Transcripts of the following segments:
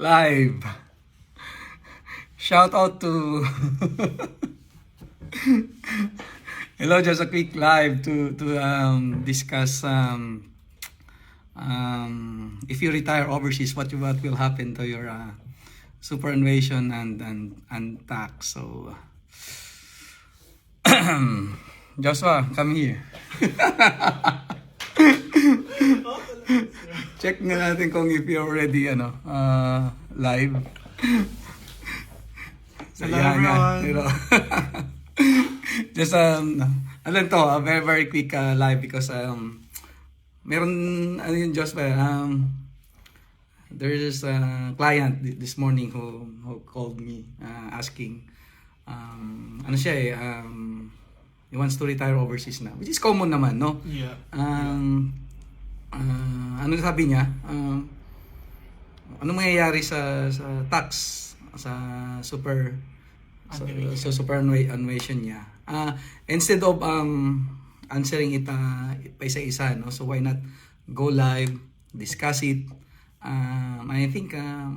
Live. Shout out to hello, just a quick live to discuss if you retire overseas, what will happen to your superannuation and tax. So Joshua, come here. Check nga natin kung if you're already live. So, hello everyone. You know. Just a very very quick live because meron yun, Joshua, there is a client this morning who called me asking he wants to retire overseas na, which is common naman, no? Yeah. Ano sabi niya? Ano mangyayari sa tax sa superannuation niya? Instead of answering it pa isa-isa, no? So why not go live, discuss it? I think a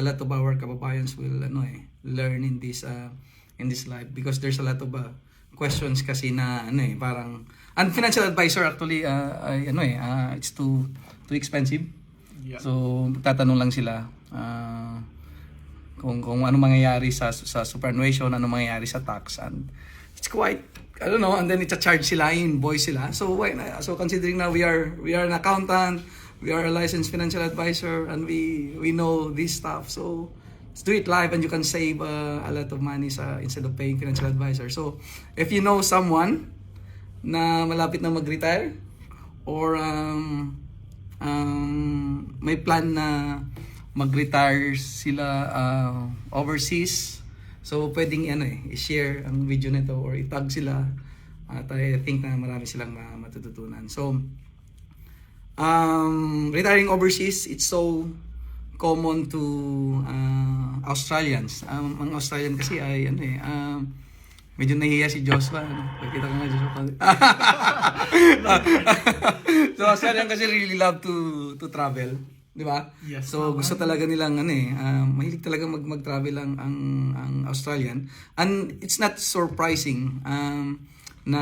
lot of our kababayans will learn in this live because there's a lot of questions kasi na parang and financial advisor actually it's too expensive. Yeah. So tatanong lang sila kung ano mangyayari sa superannuation, ano mangyayari sa tax, and it's quite I don't know, and then i-charge sila, invoice sila. So so considering now we are an accountant, we are a licensed financial advisor, and we know this stuff. So let's do it live and you can save a lot of money instead of paying financial advisor. So if you know someone na malapit na mag-retire or may plan na mag-retire sila overseas, so pwedeng i-share ang video nito or i-tag sila at I think na marami silang matututunan. So retiring overseas, it's so common to Australians. Ang Australian kasi ay medyo nahihiya si Joshua. Nakita ko nga Joshua. So Australian kasi really love to travel, di ba? Yes. So gusto talaga nilang mahilig talaga mag-travel ang Australian. And it's not surprising na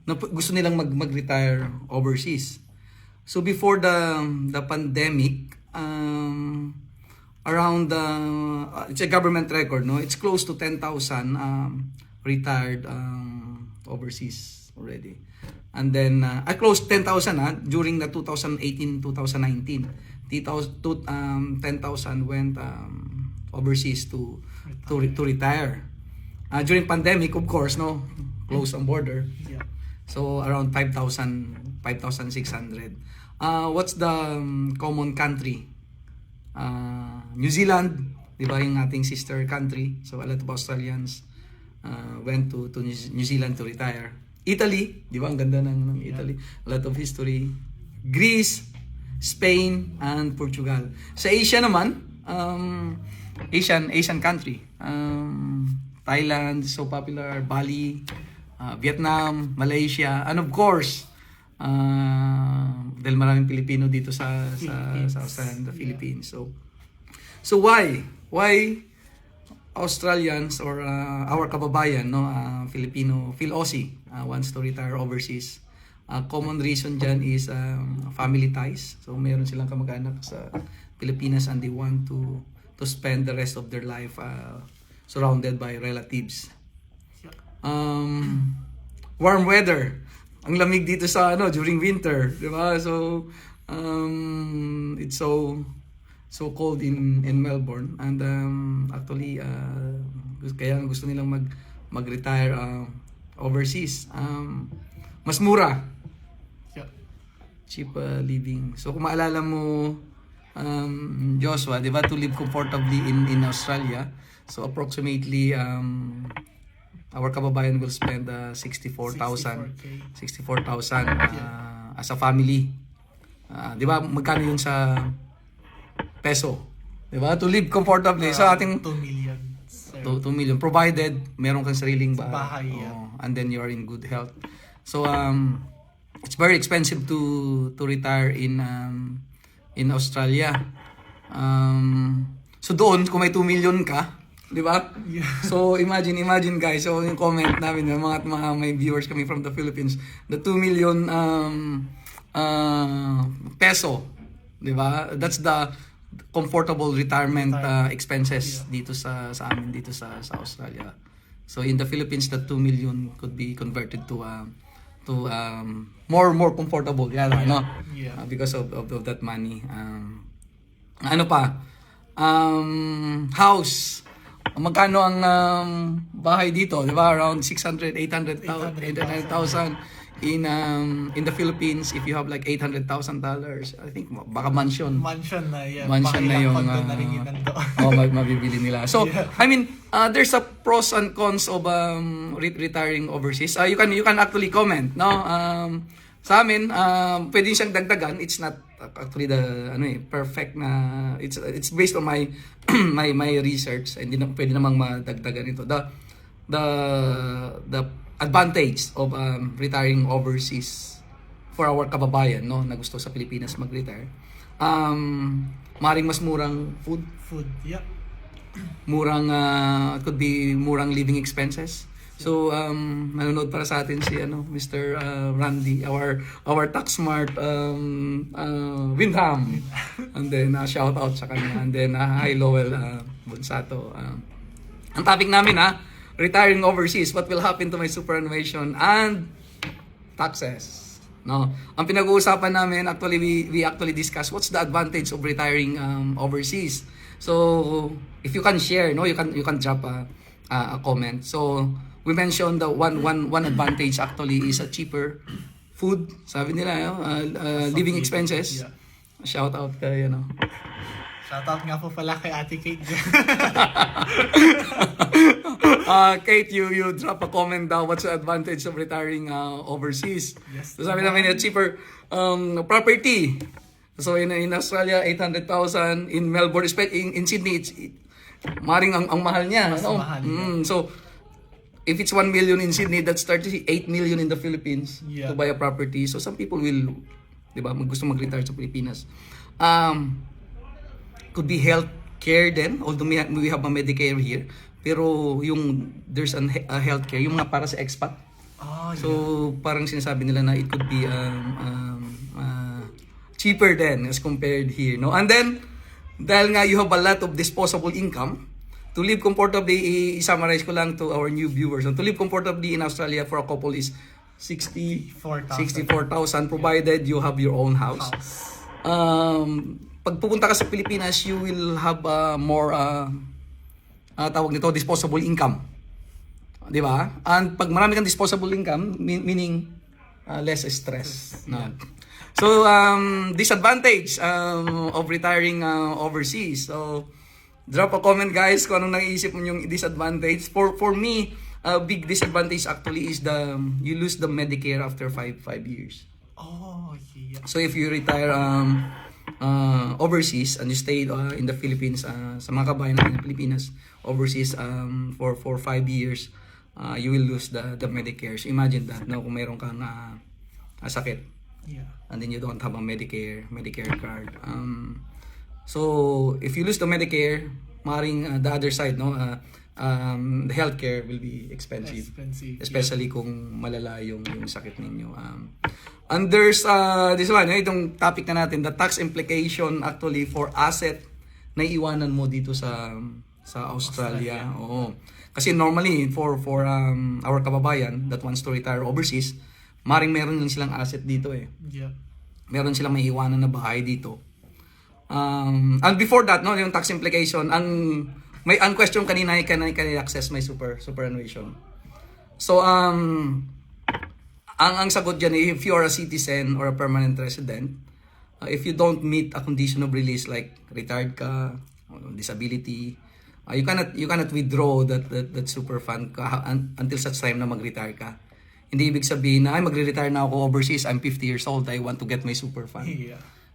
gusto nilang mag-retire overseas. So before the pandemic, around it's a government record, no? It's close to 10,000 retired overseas already. And then close 10,000 during the 2018-2019. 10,000 went overseas to retire. During pandemic, of course, no, close ang border. Yeah. So around 5,600. What's the common country? New Zealand, di ba, yung ating sister country. So a lot of Australians went to New Zealand to retire. Italy, di ba, ang ganda ng Italy. A lot of history. Greece, Spain, and Portugal. Sa Asia naman, Asian country. Thailand, so popular, Bali, Vietnam, Malaysia, and of course, dahil maraming Pilipino dito sa Australia, the Philippines. So why Australians or our kababayan, no, Filipino, Phil-Aussie, wants to retire overseas? Common reason dyan is family ties. So meron silang kamag-anak sa Pilipinas and they want to spend the rest of their life surrounded by relatives. Warm weather. Ang lamig dito sa during winter, di ba? So it's so cold in Melbourne, and actually kaya gusto nilang mag-retire overseas. Mas mura. Yeah. Cheap living. So kung maalala mo Joshua, di ba, to live comfortably in Australia, so approximately our kababayan will spend 64,000 as a family. Di ba, magkano yun sa peso? Di ba? To live comfortably. So ating 2 million. 2 million provided meron kang sariling bahay. And then you are in good health. So it's very expensive to retire in Australia. So doon, kung may 2 million ka, di ba? Yeah. So imagine guys, so yung comment namin, yung mga may viewers kami from the Philippines, the 2 million peso, di ba? That's the comfortable retirement expenses dito sa amin dito sa Australia. So in the Philippines, the 2 million could be converted to more comfortable, no? Because of that money. Ano pa? House. Magkano ang bahay dito, 'di ba? Around 600, 800,000 in the Philippines. If you have like $800,000, I think baka mansion. Mansion na yan. Mansion na yung mabibili nila. So, I mean, there's a pros and cons of retiring overseas. You can actually comment, no? Sa amin, pwede siyang dagdagan. It's not actually the perfect na it's based on my my research. Hindi na pwede namang madagdagan ito. The advantage of retiring overseas for our kababayan, no, na gusto sa Pilipinas mag-retire. Maring mas murang food, yeah. Murang it could be murang living expenses. So nanonood para sa atin si Mr. Randy, our tax smart Windham. And then shout out sa kanya. And then hi Lowell Bonsato. Ang topic namin retiring overseas, what will happen to my superannuation and taxes. No. Ang pinag-uusapan namin actually we actually discuss what's the advantage of retiring overseas. So if you can share, no, you can drop a comment. So we mentioned the one advantage actually is a cheaper food. Sabi nila, living expenses. Yeah. Shout out kay Shoutout nga po pala kay Ate Kate. Kate, you drop a comment daw. What's the advantage of retiring overseas? Yes. So sabi namin, cheaper property. So in Australia, 800,000. In Melbourne, in Sydney, maring ang mahal niya. Mas mahal. So if it's 1 million in Sydney, that's 38 million in the Philippines to buy a property. So some people will, di ba, gusto mag-retire sa Pilipinas. Could be health care din, although we have a Medicare here. Pero there's a health care, yung mga para sa expat. So parang sinasabi nila na it could be cheaper then as compared here, no? And then dahil nga you have a lot of disposable income, to live comfortably, i-summarize ko lang to our new viewers. So, to live comfortably in Australia for a couple is 64,000 provided you have your own house. Pag pupunta ka sa Pilipinas, you will have more tawag nito, disposable income. Di ba? And pag marami kang disposable income, meaning less stress. No? So, disadvantage of retiring overseas. So, drop a comment guys kung anong naiisip mo yung disadvantage. For me, a big disadvantage actually is you lose the Medicare after 5 years. So if you retire overseas and you stay in the Philippines, sa mga kabayan ng Pilipinas, overseas for 5 years, you will lose the Medicare. So imagine that, no, kung mayroon kang sakit, and then you don't have a Medicare card. So if you lose the Medicare, maring the other side, no, the healthcare will be expensive. Especially kung malala yung sakit ninyo. And there's this one, itong topic na natin, the tax implication actually for asset na iwanan mo dito sa Australia. Oo. Kasi normally for our kababayan that wants to retire overseas, maring meron lang silang asset dito Meron silang may iwanan na bahay dito. And before that, no, yung tax implication, may question kanina, can I access my superannuation? So ang sagot diyan, if you are a citizen or a permanent resident, if you don't meet a condition of release like retired ka, disability, you cannot withdraw that super fund until such time na mag-retire ka. Hindi ibig sabihin na magre-retire na ako overseas, I'm 50 years old, I want to get my super fund.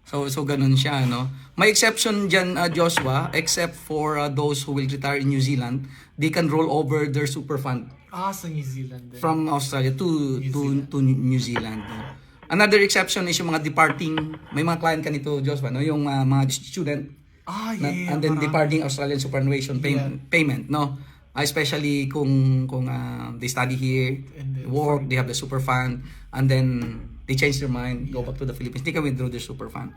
So ganun siya, no? May exception dyan, Joshua, except for those who will retire in New Zealand, they can roll over their super fund. Sa New Zealand din. From Australia to New Zealand. No? Another exception is yung mga departing, may mga client ka nito, Joshua, no? Yung mga student And then departing Australian superannuation payment, no? Especially kung they study here, work, they have the super fund, and then they change their mind, go back to the Philippines, they can withdraw their super fund.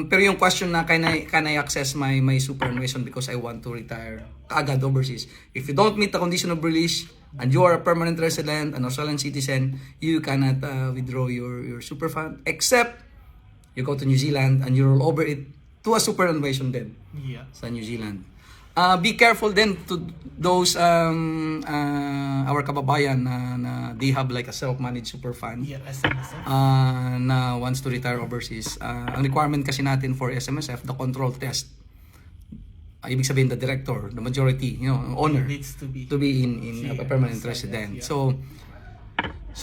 Pero yung question na can I access my superannuation because I want to retire agad overseas? If you don't meet the condition of release and you are a permanent resident, an Australian citizen, you cannot withdraw your super fund except you go to New Zealand and you roll over it to a superannuation din sa New Zealand. Be careful then to those our kababayan na they have like a self-managed super fund na wants to retire overseas. Ang requirement kasi natin for SMSF, the control test. Ibig sabihin the director, the majority, owner needs to be in a permanent resident. So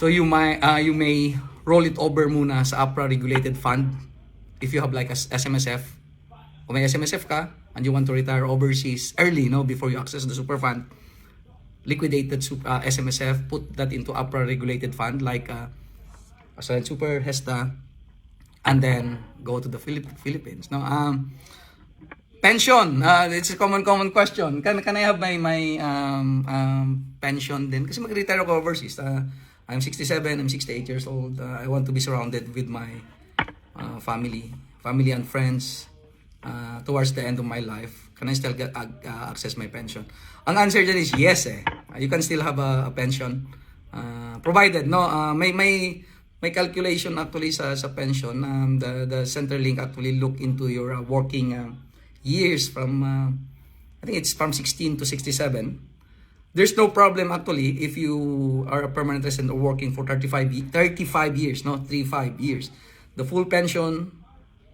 you may roll it over muna sa APRA regulated fund if you have like a SMSF. Kung may SMSF ka and you want to retire overseas early, before you access the super fund, liquidated SMSF, put that into APRA regulated fund like Australian Super, HESTA, and then go to the Philippines. Pension, it's a common question. Can I have my pension din? Kasi mag-retire ako overseas. I'm 67, I'm 68 years old. I want to be surrounded with my family and friends. Towards the end of my life, can I still get access my pension? Ang answer dyan is yes. You can still have a pension provided may calculation actually sa pension. The Centrelink actually look into your working years from I think it's from 16 to 67. There's no problem actually if you are a permanent resident or working for 35 years, 35 years. The full pension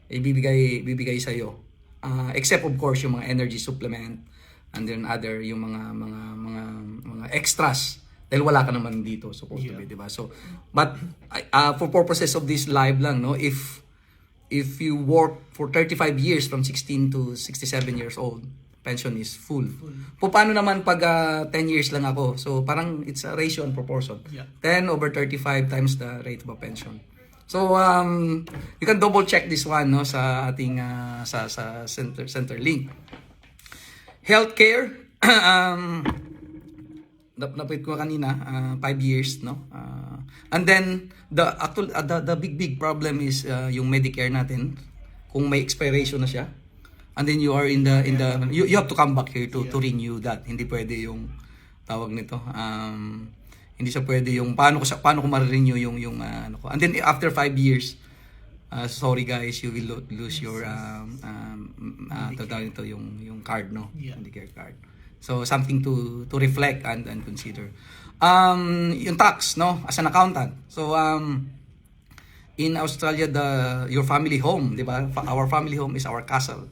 ibibigay sa iyo. Except of course yung mga energy supplement and then other yung mga extras dahil wala ka naman dito supposed to be, di ba? So but for purposes of this live lang, if you work for 35 years from 16 to 67 years old, pension is full. Paano naman pag 10 years lang ako? So parang it's a ratio and proportion. 10 over 35 times the rate of a pension. So you can double check this one sa ating sa Centrelink. Healthcare, napit ko kanina 5 years, and then the big problem is yung Medicare natin kung may expiration na siya, and then you are in the you have to come back here to renew that. Hindi pwede yung tawag nito, hindi siya pwede yung paano ko ma-renew yung ano ko. And then after 5 years, sorry guys, you will lose your yung card, Medicare card. So something to reflect and consider. Yung tax, as an accountant. So in Australia, your family home, di ba? Our family home is our castle.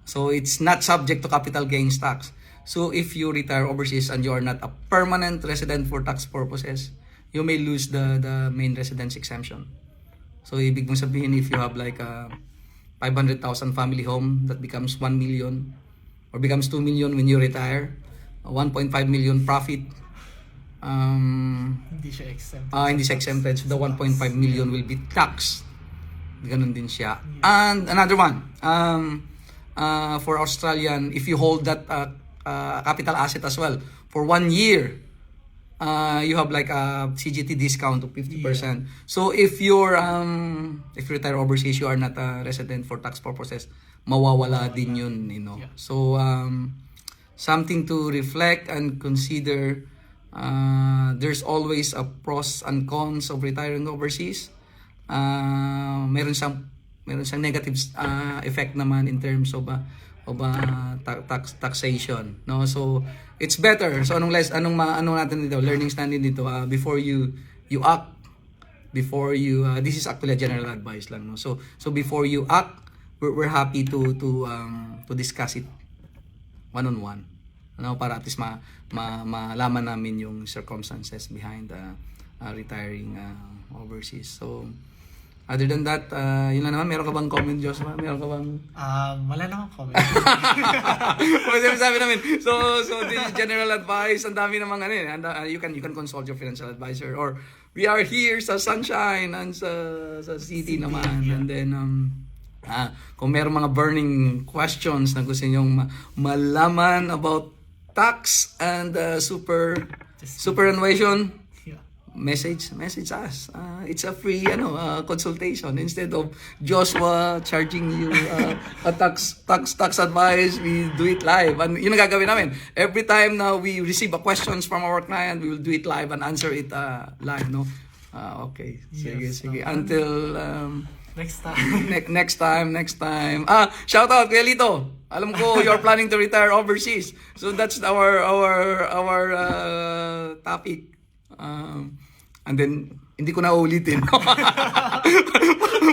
So it's not subject to capital gains tax. So if you retire overseas and you are not a permanent resident for tax purposes, you may lose the main residence exemption. So ibig mong sabihin, if you have like a 500,000 family home, that becomes 1 million or becomes 2 million when you retire, 1.5 million profit, hindi siya exempted. Hindi siya exempted. So the 1.5 million will be taxed. Ganun din siya. And another one, for Australian, if you hold that capital asset as well for 1 year, you have like a CGT discount of 50%. So if you retire overseas, you are not a resident for tax purposes, mawawala din yun, So something to reflect and consider. There's always a pros and cons of retiring overseas. Meron siyang negative effect naman in terms of taxation, so it's better. So anong natin dito, learnings natin dito, before you act, this is actually a general advice lang, so before you act, we're happy to discuss it one-on-one, para at least malaman namin yung circumstances behind retiring overseas. So other than that, yun lang naman. Meron ka bang comment, Joshua? Meron ka bang... Wala namang comment. Sabi namin. So this is general advice. Ang dami namang you can consult your financial advisor. Or we are here sa sunshine and sa city naman. And then Kung meron mga burning questions na gusto nyong malaman about tax and superannuation, Yeah. message us. It's a free consultation. Instead of Joshua charging you a tax advice, we do it live. And yun ang gagawin namin. Every time na we receive a questions from our client, we will do it live and answer it live, no? Okay. Sige. Until Next time. next time. Shout out kay Lito. Alam ko you're planning to retire overseas. So that's our topic. And then hindi ko na ulitin.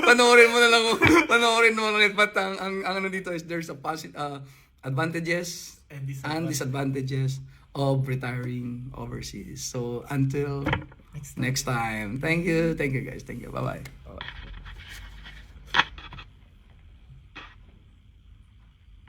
Panoorin mo ulit. But ang ano dito is there's a advantages and disadvantages of retiring overseas. So until next time. Thank you guys. Thank you. Bye-bye.